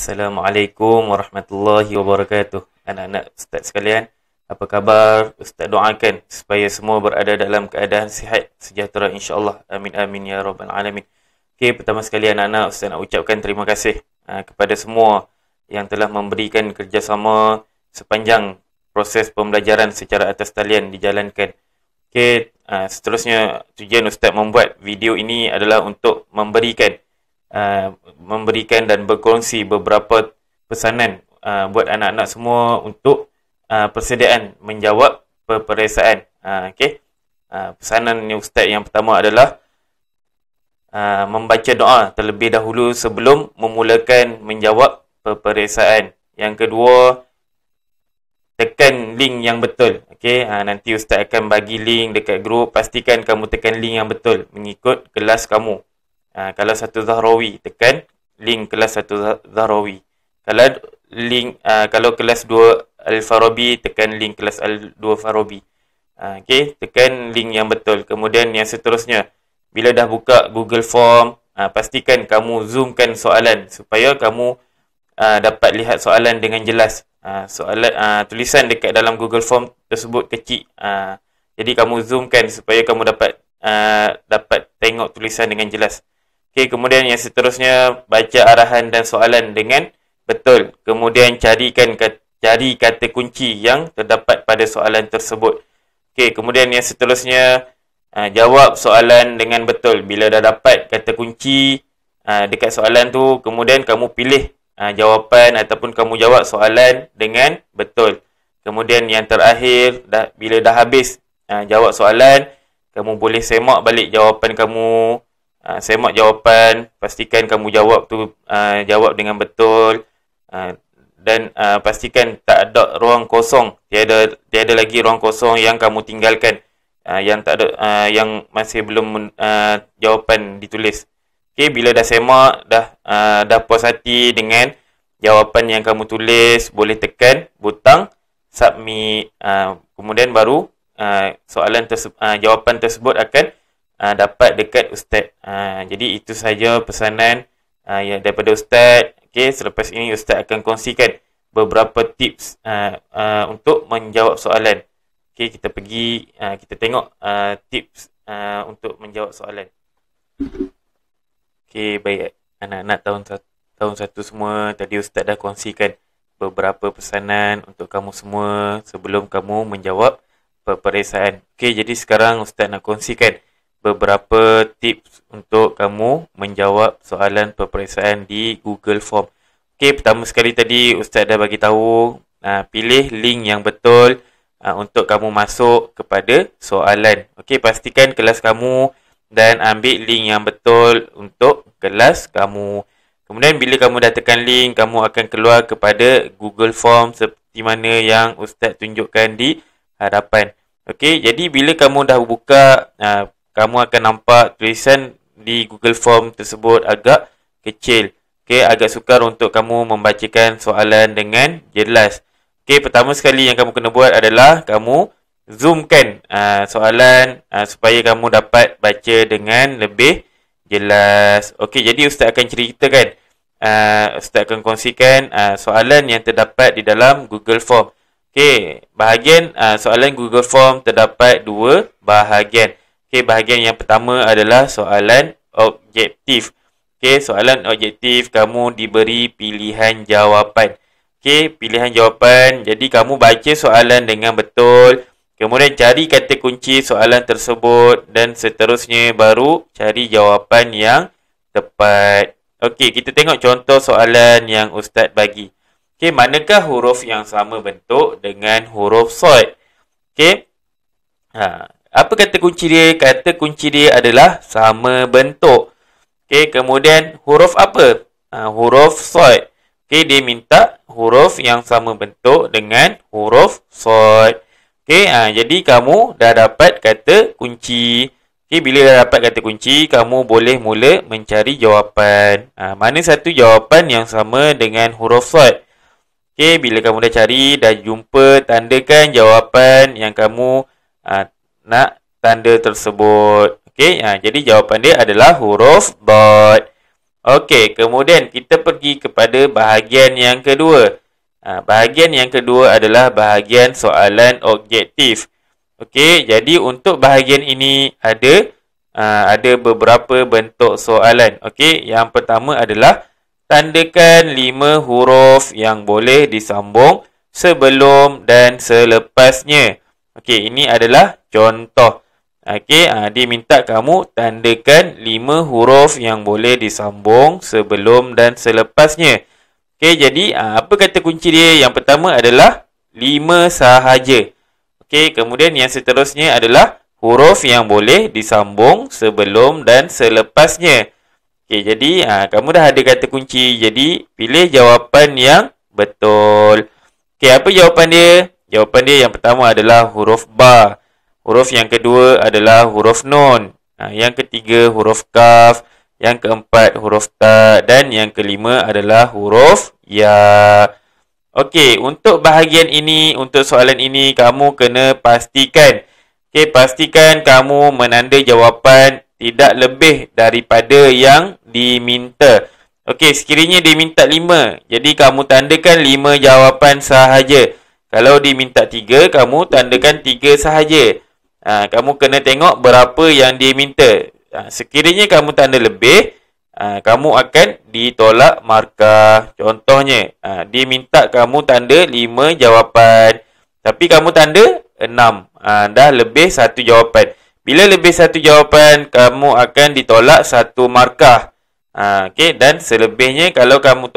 Assalamualaikum warahmatullahi wabarakatuh. Anak-anak Ustaz sekalian, apa khabar? Ustaz doakan supaya semua berada dalam keadaan sihat, sejahtera insya-Allah. Amin amin ya rabbal alamin. Okey, pertama sekali anak-anak, Ustaz nak ucapkan terima kasih kepada semua yang telah memberikan kerjasama sepanjang proses pembelajaran secara atas talian dijalankan. Okey, seterusnya tujuan Ustaz membuat video ini adalah untuk memberikan dan berkongsi beberapa pesanan buat anak-anak semua untuk persediaan menjawab peperiksaan. Okey. Pesanan Ustaz yang pertama adalah membaca doa terlebih dahulu sebelum memulakan menjawab peperiksaan. Yang kedua, tekan link yang betul. Okey, nanti Ustaz akan bagi link dekat grup. Pastikan kamu tekan link yang betul mengikut kelas kamu. Kalau satu Zahrawi, tekan link kelas satu Zahrawi. Kalau kelas 2 Al-Farabi, tekan link kelas Al-2 Farabi. Okey, tekan link yang betul. Kemudian yang seterusnya, bila dah buka Google Form, pastikan kamu zoomkan soalan supaya kamu dapat lihat soalan dengan jelas. Tulisan dekat dalam Google Form tersebut kecil. Jadi kamu zoomkan supaya kamu dapat tengok tulisan dengan jelas. Okey, kemudian yang seterusnya, baca arahan dan soalan dengan betul. Kemudian cari kata kunci yang terdapat pada soalan tersebut. Okey, kemudian yang seterusnya, jawab soalan dengan betul. Bila dah dapat kata kunci dekat soalan tu, kemudian kamu pilih jawapan ataupun kamu jawab soalan dengan betul. Kemudian yang terakhir, bila dah habis jawab soalan, kamu boleh semak balik jawapan kamu. Semak jawapan, pastikan kamu jawab jawab dengan betul, dan pastikan tak ada ruang kosong, tiada lagi ruang kosong yang kamu tinggalkan, yang masih belum jawapan ditulis. Okey, bila dah semak, dah puas hati dengan jawapan yang kamu tulis, boleh tekan butang submit. Kemudian baru jawapan tersebut akan dapat dekat Ustaz. Jadi itu saja pesanan daripada Ustaz. Okey, selepas ini Ustaz akan kongsikan beberapa tips untuk menjawab soalan. Okey, kita tengok tips untuk menjawab soalan. Okey, baik anak-anak tahun 1 semua, tadi Ustaz dah kongsikan beberapa pesanan untuk kamu semua sebelum kamu menjawab peperiksaan. Okey, jadi sekarang Ustaz nak kongsikan beberapa tips untuk kamu menjawab soalan peperiksaan di Google Form. Okey, pertama sekali tadi Ustaz dah bagi tahu, pilih link yang betul untuk kamu masuk kepada soalan. Okey, pastikan kelas kamu dan ambil link yang betul untuk kelas kamu. Kemudian bila kamu dah tekan link, kamu akan keluar kepada Google Form seperti mana yang Ustaz tunjukkan di hadapan. Okey, jadi bila kamu dah buka, kamu akan nampak tulisan di Google Form tersebut agak kecil. Okey, agak sukar untuk kamu membacakan soalan dengan jelas. Okey, pertama sekali yang kamu kena buat adalah kamu zoomkan soalan supaya kamu dapat baca dengan lebih jelas. Okey, jadi Ustaz akan ceritakan, Ustaz akan kongsikan soalan yang terdapat di dalam Google Form. Okey, bahagian soalan Google Form terdapat 2 bahagian. Okey, bahagian yang pertama adalah soalan objektif. Okey, soalan objektif, kamu diberi pilihan jawapan. Okey, pilihan jawapan. Jadi kamu baca soalan dengan betul, kemudian cari kata kunci soalan tersebut dan seterusnya baru cari jawapan yang tepat. Okey, kita tengok contoh soalan yang Ustaz bagi. Okey, manakah huruf yang sama bentuk dengan huruf Shad? Okey. Apa kata kunci dia? Kata kunci dia adalah sama bentuk. Okey, kemudian huruf apa? Huruf Shad. Okey, dia minta huruf yang sama bentuk dengan huruf Shad. Okey, jadi kamu dah dapat kata kunci. Okey, bila dah dapat kata kunci, kamu boleh mula mencari jawapan. Mana satu jawapan yang sama dengan huruf Shad? Okey, bila kamu dah cari, dah jumpa, tandakan jawapan yang kamu nak tanda tersebut. Okey, jadi jawapan dia adalah huruf dot. Okey, kemudian kita pergi kepada bahagian yang kedua. Bahagian yang kedua adalah bahagian soalan objektif. Okey, jadi untuk bahagian ini ada beberapa bentuk soalan. Okey, yang pertama adalah tandakan 5 huruf yang boleh disambung sebelum dan selepasnya. Okey, ini adalah contoh. Okey, dia minta kamu tandakan 5 huruf yang boleh disambung sebelum dan selepasnya. Okey, jadi apa kata kunci dia? Yang pertama adalah 5 sahaja. Okey, kemudian yang seterusnya adalah huruf yang boleh disambung sebelum dan selepasnya. Okey, jadi kamu dah ada kata kunci. Jadi, pilih jawapan yang betul. Okey, apa jawapan dia? Jawapan dia yang pertama adalah huruf ba. Huruf yang kedua adalah huruf nun. Yang ketiga huruf kaf. Yang keempat huruf ta. Dan yang kelima adalah huruf ya. Okey, untuk bahagian ini, untuk soalan ini, kamu kena pastikan. Okey, pastikan kamu menanda jawapan tidak lebih daripada yang diminta. Okey, sekiranya diminta 5. Jadi, kamu tandakan 5 jawapan sahaja. Kalau diminta 3, kamu tandakan 3 sahaja. Kamu kena tengok berapa yang dia minta. Sekiranya kamu tanda lebih, kamu akan ditolak markah. Contohnya, dia minta kamu tanda 5 jawapan. Tapi kamu tanda 6. Dah lebih 1 jawapan. Bila lebih 1 jawapan, kamu akan ditolak 1 markah. Okay, dan selebihnya, kalau kamu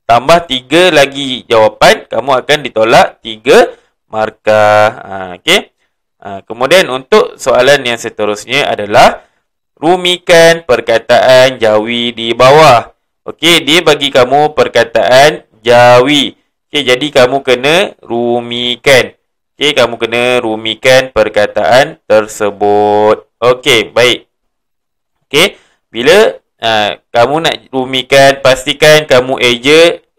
tambah 3 lagi jawapan, kamu akan ditolak 3 markah. Okay. Kemudian untuk soalan yang seterusnya adalah rumikan perkataan Jawi di bawah. Okey, dia bagi kamu perkataan Jawi. Okey, jadi kamu kena rumikan. Okey, kamu kena rumikan perkataan tersebut. Okey, baik. Okey, bila kamu nak rumikan, pastikan kamu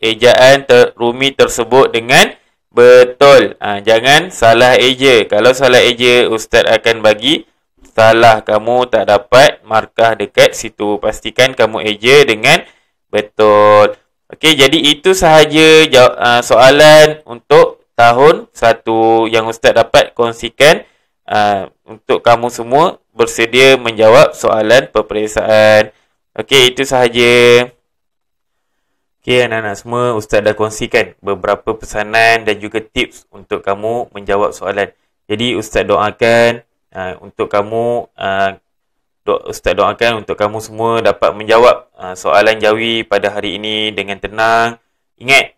ejaan rumi tersebut dengan betul. Jangan salah eja. Kalau salah eja, Ustaz akan bagi salah. Kamu tak dapat markah dekat situ. Pastikan kamu eja dengan betul. Okey, jadi itu sahaja soalan untuk tahun 1 yang Ustaz dapat kongsikan. Untuk kamu semua bersedia menjawab soalan peperiksaan. Okey, itu sahaja. Okey, anak-anak semua, Ustaz dah kongsikan beberapa pesanan dan juga tips untuk kamu menjawab soalan. Jadi, Ustaz doakan untuk kamu, Ustaz doakan untuk kamu semua dapat menjawab soalan Jawi pada hari ini dengan tenang. Ingat,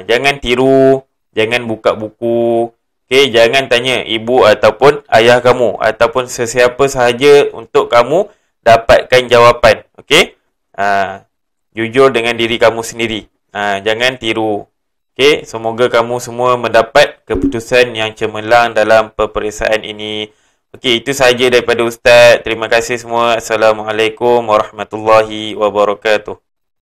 jangan tiru, jangan buka buku. Okey, jangan tanya ibu ataupun ayah kamu ataupun sesiapa sahaja untuk kamu dapatkan jawapan. Okey? Jujur dengan diri kamu sendiri. Jangan tiru. Okey, semoga kamu semua mendapat keputusan yang cemerlang dalam peperiksaan ini. Okey, itu sahaja daripada Ustaz. Terima kasih semua. Assalamualaikum warahmatullahi wabarakatuh.